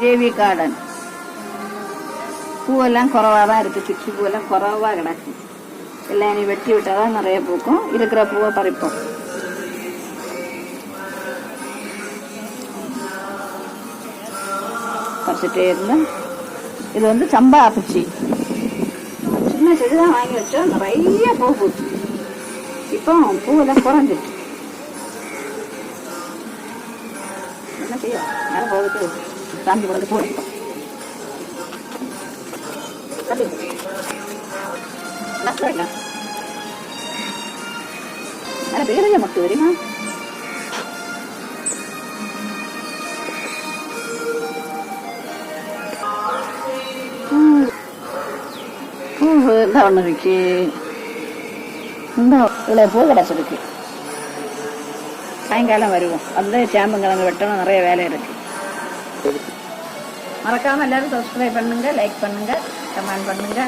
JV garden. பூவெல்லாம் குறவாக தான் இருக்குது, சுற்றி பூவெல்லாம் குறவாக கிடக்கு. எல்லாம் இனி வெட்டி விட்டால் தான் நிறைய பூக்கும். இருக்கிற பூவை பறிப்போம். பறிச்சுட்டே இருந்தேன். இது வந்து சம்பா பூச்சி. சின்ன செடி தான் வாங்கி வச்சோம், நிறைய பூ பூச்சி. இப்போ பூவெல்லாம் குறைஞ்சிட்டு என்ன செய்ய நேரம் போகுது. சாந்தி போடுறது பூ எடுப்போம். பேரைய மட்டும் தெரியுமா? பூ தான் ஒண்ணு இருக்கு. இந்த இவ்வளவு பூ கிடைச்சிருக்கு. சாயங்காலம் வருவோம். அதுதான் சேம்பங்கிழங்கு வெட்டணும், நிறைய வேலை இருக்கு. மறக்காம எல்லாரும் சப்ஸ்கிரைப் பண்ணுங்க, லைக் பண்ணுங்க, கமெண்ட் பண்ணுங்க.